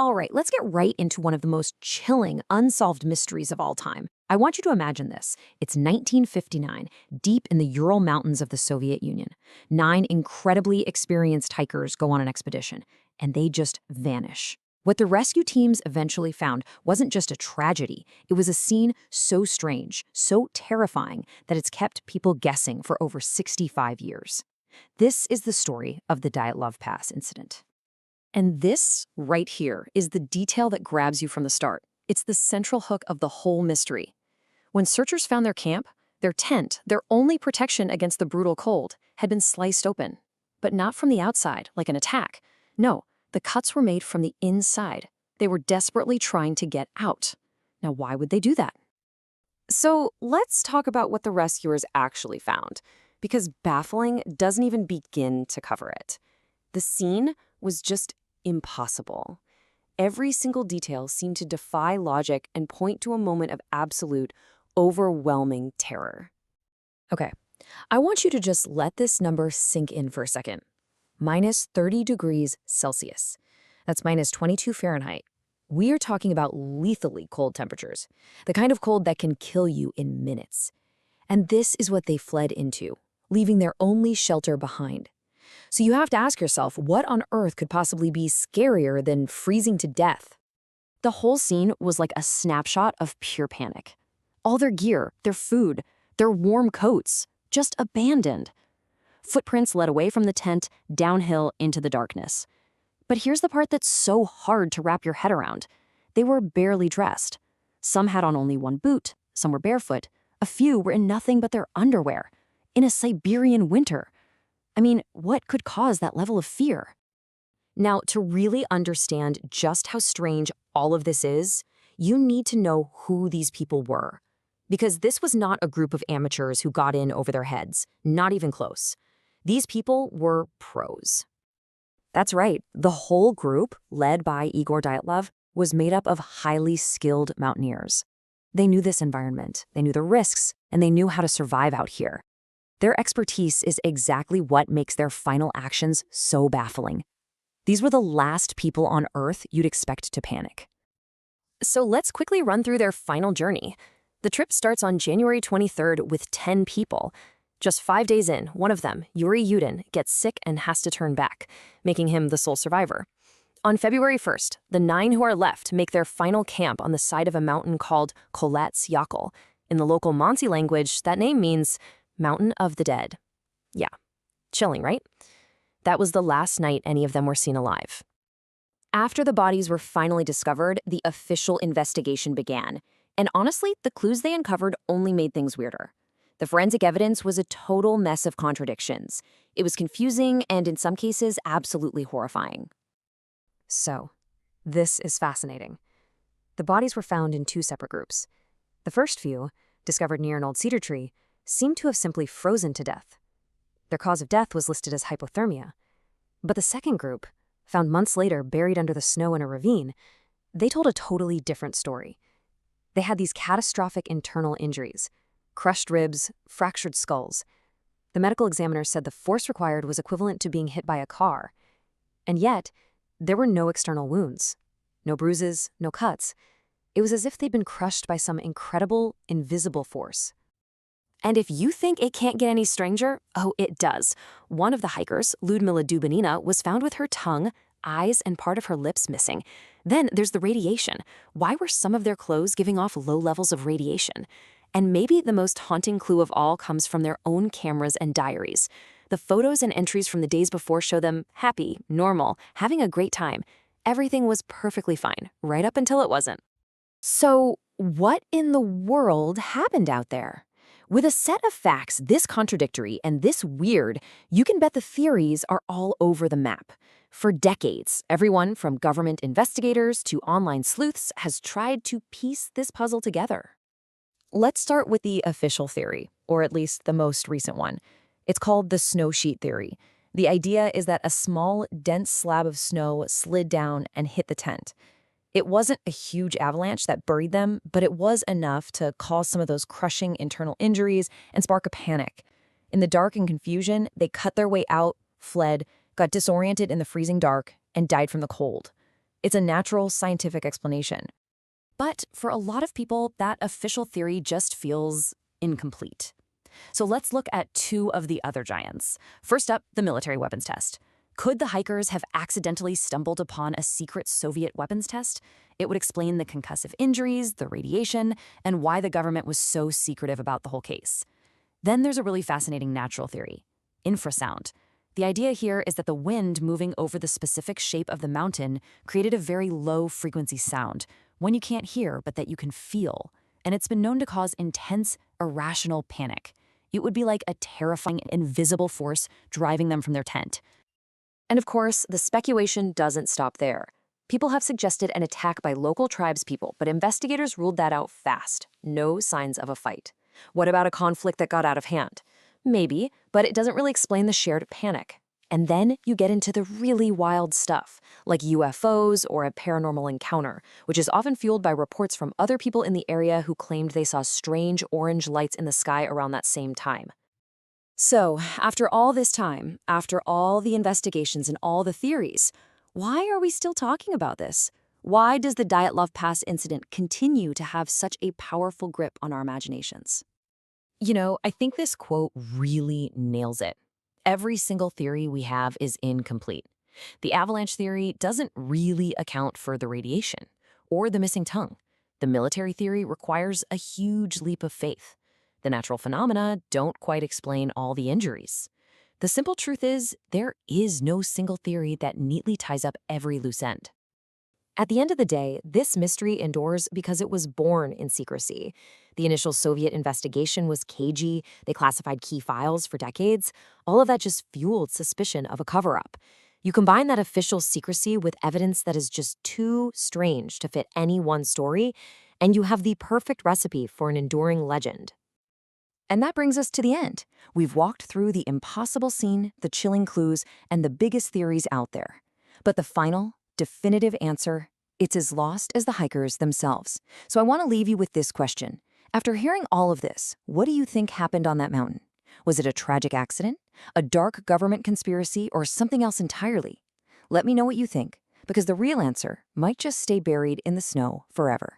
All right, let's get right into one of the most chilling, unsolved mysteries of all time. I want you to imagine this. It's 1959, deep in the Ural Mountains of the Soviet Union. 9 incredibly experienced hikers go on an expedition, and they just vanish. What the rescue teams eventually found wasn't just a tragedy. It was a scene so strange, so terrifying, that it's kept people guessing for over 65 years. This is the story of the Dyatlov Pass Incident. And this, right here, is the detail that grabs you from the start. It's the central hook of the whole mystery. When searchers found their camp, their tent, their only protection against the brutal cold, had been sliced open. But not from the outside, like an attack. No, the cuts were made from the inside. They were desperately trying to get out. Now, why would they do that? So let's talk about what the rescuers actually found, because baffling doesn't even begin to cover it. The scene was just impossible. Every single detail seemed to defy logic and point to a moment of absolute, overwhelming terror. Okay, I want you to just let this number sink in for a second. Minus 30 degrees Celsius. That's minus 22 Fahrenheit. We are talking about lethally cold temperatures, the kind of cold that can kill you in minutes. And this is what they fled into, leaving their only shelter behind. So you have to ask yourself, what on earth could possibly be scarier than freezing to death? The whole scene was like a snapshot of pure panic. All their gear, their food, their warm coats, just abandoned. Footprints led away from the tent, downhill into the darkness. But here's the part that's so hard to wrap your head around. They were barely dressed. Some had on only one boot, some were barefoot. A few were in nothing but their underwear, in a Siberian winter. I mean, what could cause that level of fear? Now, to really understand just how strange all of this is, you need to know who these people were. Because this was not a group of amateurs who got in over their heads, not even close. These people were pros. That's right, the whole group, led by Igor Dyatlov, was made up of highly skilled mountaineers. They knew this environment, they knew the risks, and they knew how to survive out here. Their expertise is exactly what makes their final actions so baffling. These were the last people on Earth you'd expect to panic. So let's quickly run through their final journey. The trip starts on January 23rd with 10 people. Just 5 days in, one of them, Yuri Yudin, gets sick and has to turn back, making him the sole survivor. On February 1st, the 9 who are left make their final camp on the side of a mountain called Kolets Yakul. In the local Mansi language, that name means Mountain of the Dead. Yeah, chilling, right? That was the last night any of them were seen alive. After the bodies were finally discovered, the official investigation began. And honestly, the clues they uncovered only made things weirder. The forensic evidence was a total mess of contradictions. It was confusing and, in some cases, absolutely horrifying. So, this is fascinating. The bodies were found in 2 separate groups. The first few, discovered near an old cedar tree, seemed to have simply frozen to death. Their cause of death was listed as hypothermia. But the second group, found months later buried under the snow in a ravine, they told a totally different story. They had these catastrophic internal injuries, crushed ribs, fractured skulls. The medical examiner said the force required was equivalent to being hit by a car. And yet, there were no external wounds, no bruises, no cuts. It was as if they'd been crushed by some incredible, invisible force. And if you think it can't get any stranger, oh, it does. One of the hikers, Lyudmila Dubinina, was found with her tongue, eyes, and part of her lips missing. Then there's the radiation. Why were some of their clothes giving off low levels of radiation? And maybe the most haunting clue of all comes from their own cameras and diaries. The photos and entries from the days before show them happy, normal, having a great time. Everything was perfectly fine, right up until it wasn't. So, what in the world happened out there? With a set of facts this contradictory and this weird, you can bet the theories are all over the map. For decades, everyone from government investigators to online sleuths has tried to piece this puzzle together. Let's start with the official theory, or at least the most recent one. It's called the snow sheet theory. The idea is that a small, dense slab of snow slid down and hit the tent. It wasn't a huge avalanche that buried them, but it was enough to cause some of those crushing internal injuries and spark a panic. In the dark and confusion, they cut their way out, fled, got disoriented in the freezing dark, and died from the cold. It's a natural scientific explanation. But for a lot of people, that official theory just feels incomplete. So let's look at two of the other giants. First up, the military weapons test. Could the hikers have accidentally stumbled upon a secret Soviet weapons test? It would explain the concussive injuries, the radiation, and why the government was so secretive about the whole case. Then there's a really fascinating natural theory, infrasound. The idea here is that the wind moving over the specific shape of the mountain created a very low-frequency sound, one you can't hear but that you can feel, and it's been known to cause intense, irrational panic. It would be like a terrifying, invisible force driving them from their tent. And of course, the speculation doesn't stop there. People have suggested an attack by local tribespeople, but investigators ruled that out fast. No signs of a fight. What about a conflict that got out of hand? Maybe, but it doesn't really explain the shared panic. And then you get into the really wild stuff, like UFOs or a paranormal encounter, which is often fueled by reports from other people in the area who claimed they saw strange orange lights in the sky around that same time. So, after all this time, after all the investigations and all the theories, why are we still talking about this? Why does the Dyatlov Pass incident continue to have such a powerful grip on our imaginations? You know, I think this quote really nails it. Every single theory we have is incomplete. The avalanche theory doesn't really account for the radiation or the missing tongue. The military theory requires a huge leap of faith. The natural phenomena don't quite explain all the injuries. The simple truth is, there is no single theory that neatly ties up every loose end. At the end of the day, this mystery endures because it was born in secrecy. The initial Soviet investigation was cagey, they classified key files for decades. All of that just fueled suspicion of a cover-up. You combine that official secrecy with evidence that is just too strange to fit any one story, and you have the perfect recipe for an enduring legend. And that brings us to the end. We've walked through the impossible scene, the chilling clues, and the biggest theories out there. But the final, definitive answer, it's as lost as the hikers themselves. So I want to leave you with this question. After hearing all of this, what do you think happened on that mountain? Was it a tragic accident, a dark government conspiracy, or something else entirely? Let me know what you think, because the real answer might just stay buried in the snow forever.